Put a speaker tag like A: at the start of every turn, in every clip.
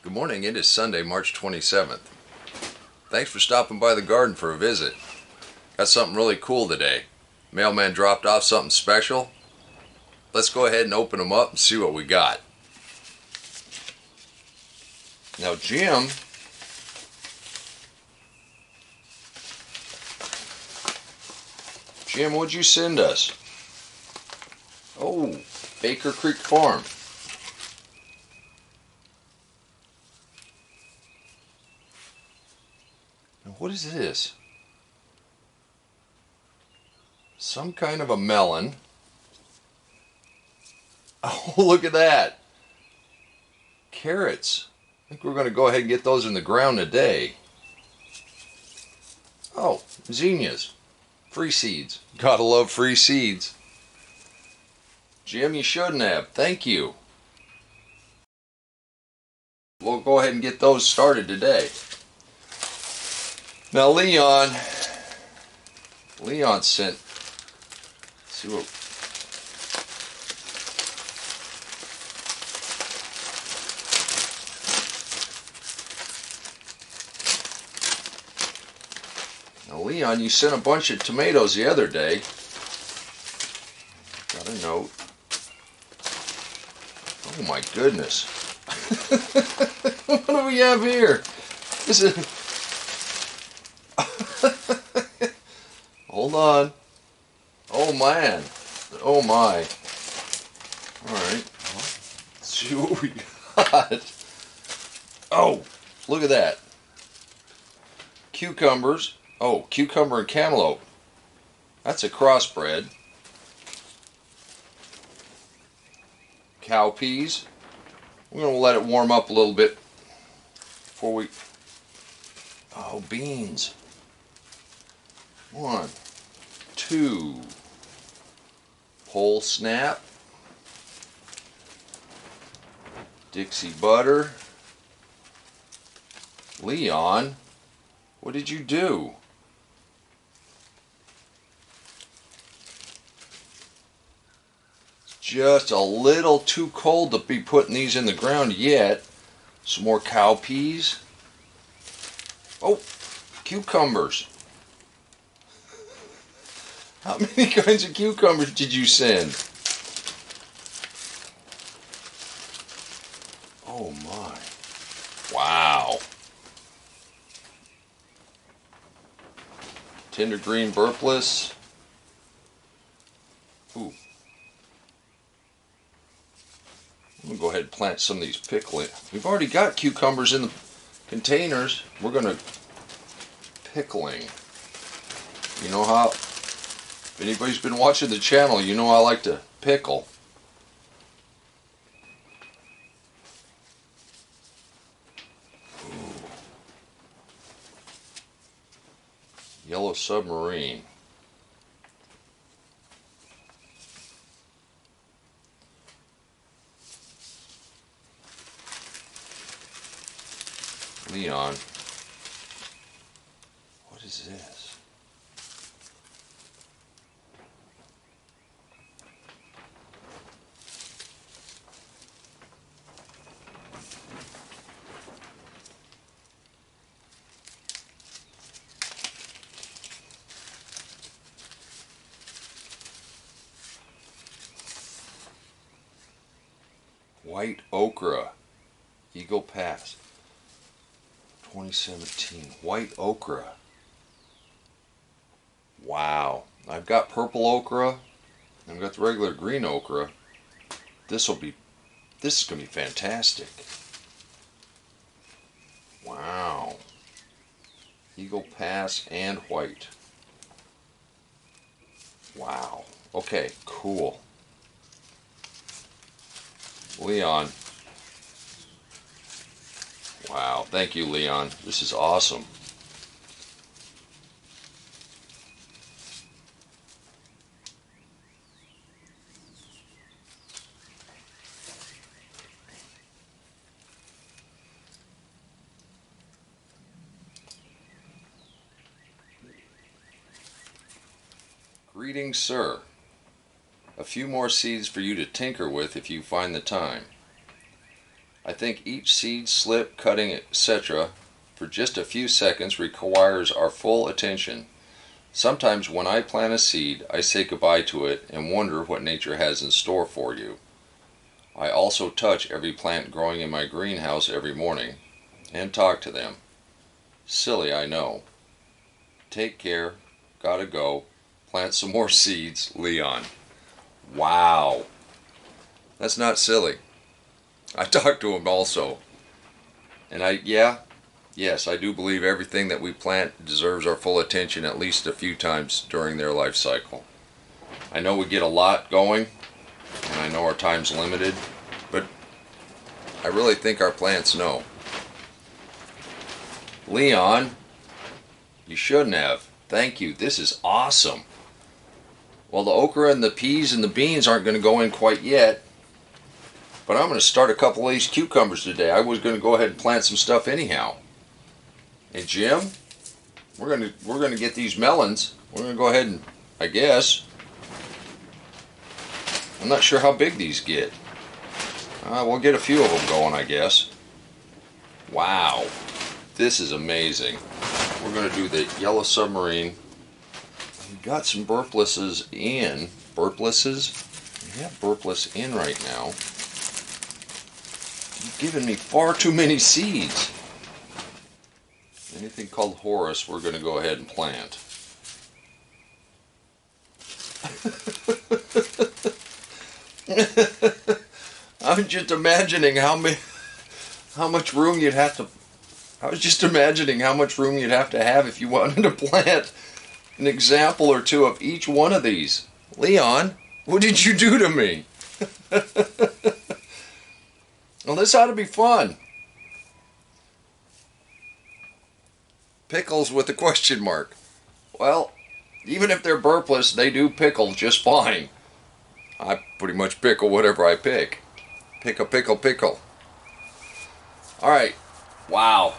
A: Good morning. It is Sunday, March 27th. Thanks for stopping by the garden for a visit. Got something really cool today. Mailman dropped off something special. Let's go ahead and open them up and see what we got. Now, Jim what'd you send us? Oh, Baker Creek Farm. Now, what is this? Some kind of a melon. Oh, look at that. Carrots. I think we're going to go ahead and get those in the ground today. Oh, zinnias. Free seeds. Gotta love free seeds. Jim, you shouldn't have. Thank you. We'll go ahead and get those started today. Now, Leon sent, let's see what, now Leon, you sent a bunch of tomatoes the other day. Got a note. Oh my goodness. What do we have here? This is hold on. Oh man. Oh my. Alright. Let's see what we got. Oh, look at that. Cucumbers. Oh, cucumber and cantaloupe. That's a crossbred. Cowpeas. We're going to let it warm up a little bit before we... Oh, beans. 1, 2. Pole snap. Dixie butter. Leon, what did you do? Just a little too cold to be putting these in the ground yet. Some more cowpeas. Oh, cucumbers. How many kinds of cucumbers did you send? Oh my. Wow. Tender green burpless. Ooh. I'm going to go ahead and plant some of these pickling. We've already got cucumbers in the containers. We're going to pickling. You know how, if anybody's been watching the channel, you know I like to pickle. Ooh. Yellow submarine. Leon, what is this? White okra, Eagle Pass. 2017 white okra. Wow. I've got purple okra. I've got the regular green okra. This is going to be fantastic. Wow. Eagle Pass and white. Wow. Okay, cool. Leon. Wow, thank you, Leon. This is awesome. Greetings, sir. A few more seeds for you to tinker with if you find the time. I think each seed, slip, cutting, etc. for just a few seconds requires our full attention. Sometimes when I plant a seed, I say goodbye to it and wonder what nature has in store for you. I also touch every plant growing in my greenhouse every morning and talk to them. Silly, I know. Take care. Gotta go. Plant some more seeds. Leon. Wow. That's not silly. I talked to him also. And yes, I do believe everything that we plant deserves our full attention at least a few times during their life cycle. I know we get a lot going, and I know our time's limited, but I really think our plants know. Leon, you shouldn't have. Thank you. This is awesome. Well, the okra and the peas and the beans aren't going to go in quite yet, but I'm going to start a couple of these cucumbers today. I was going to go ahead and plant some stuff anyhow. And Jim, we're going to get these melons. We're going to go ahead and, I guess, I'm not sure how big these get. We'll get a few of them going, I guess. Wow, this is amazing. We're going to do the yellow submarine. We've got some burplesses in. Burplesses? We have burpless in right now. You've given me far too many seeds. Anything called Horus, we're going to go ahead and plant. I'm just imagining how much room you'd have to. I was just imagining how much room you'd have if you wanted to plant an example or two of each one of these. Leon, what did you do to me? Well, this ought to be fun. Pickles with a question mark. Well, even if they're burpless, they do pickle just fine. I pretty much pickle whatever I pick. Pick a pickle pickle. Alright. Wow.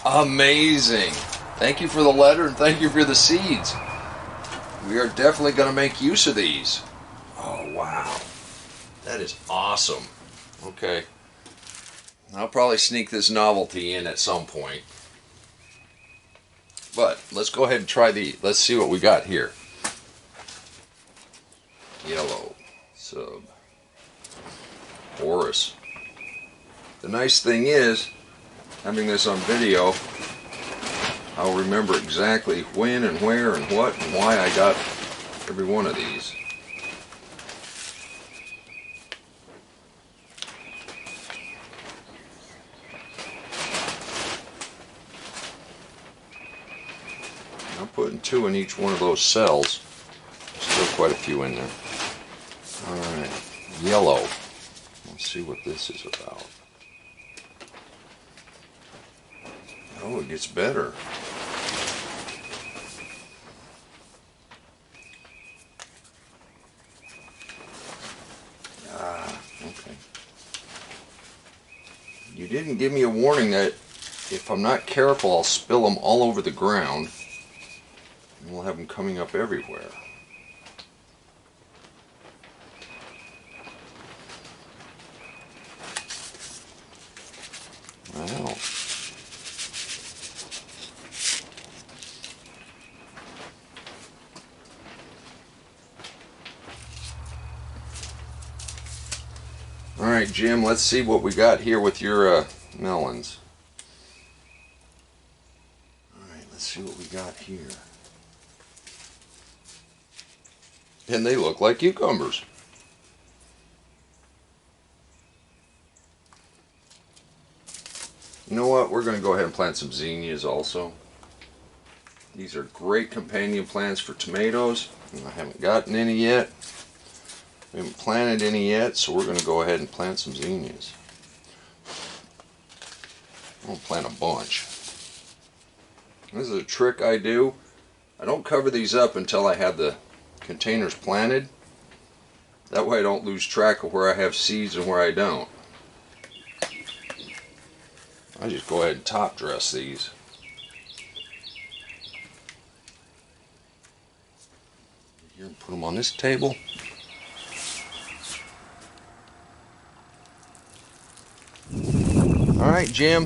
A: Amazing. Thank you for the letter and thank you for the seeds. We are definitely going to make use of these. Oh, wow. That is awesome. Okay. I'll probably sneak this novelty in at some point. But let's go ahead and try let's see what we got here. Yellow sub Horus. The nice thing is, having this on video, I'll remember exactly when and where and what and why I got every one of these. I'm putting 2 in each one of those cells. Still quite a few in there. Alright, yellow. Let's see what this is about. Oh, it gets better. Okay. You didn't give me a warning that if I'm not careful, I'll spill them all over the ground. And we'll have them coming up everywhere. Wow. Alright, Jim, let's see what we got here with your melons. Alright, let's see what we got here. And they look like cucumbers. You know what? We're going to go ahead and plant some zinnias also. These are great companion plants for tomatoes. I haven't gotten any yet. We haven't planted any yet, so we're going to go ahead and plant some zinnias. I'm going to plant a bunch. This is a trick I do. I don't cover these up until I have the containers planted. That way I don't lose track of where I have seeds and where I don't. I just go ahead and top dress these. Here, and put them on this table. right, Jim.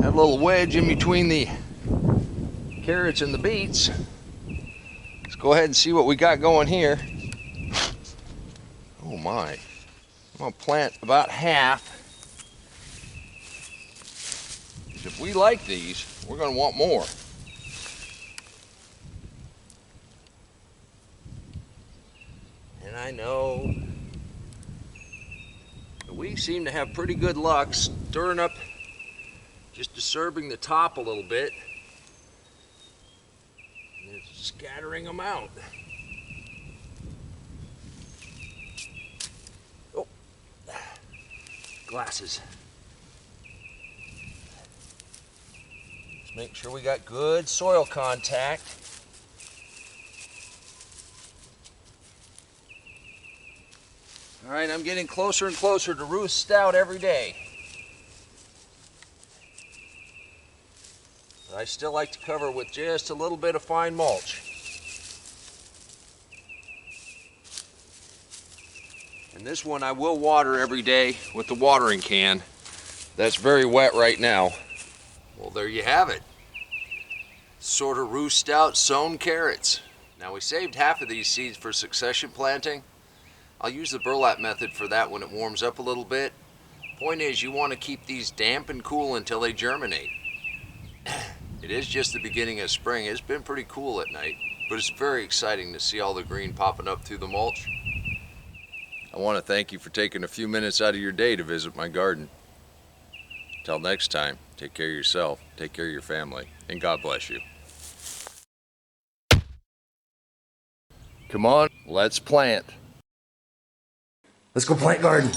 A: That little wedge in between the carrots and the beets. Let's go ahead and see what we got going here. Oh my. I'm gonna plant about half. If we like these, we're gonna want more. And I know that we seem to have pretty good luck stirring up, just disturbing the top a little bit, and then scattering them out. Oh, glasses. Just make sure we got good soil contact. All right, I'm getting closer and closer to roost stout every day. But I still like to cover with just a little bit of fine mulch. And this one I will water every day with the watering can. That's very wet right now. Well, there you have it. Sort of roost stout sown carrots. Now we saved half of these seeds for succession planting. I'll use the burlap method for that when it warms up a little bit. Point is, you want to keep these damp and cool until they germinate. It is just the beginning of spring. It's been pretty cool at night, but it's very exciting to see all the green popping up through the mulch. I want to thank you for taking a few minutes out of your day to visit my garden. Till next time, take care of yourself, take care of your family, and God bless you. Come on, let's plant.
B: Let's go plant garden.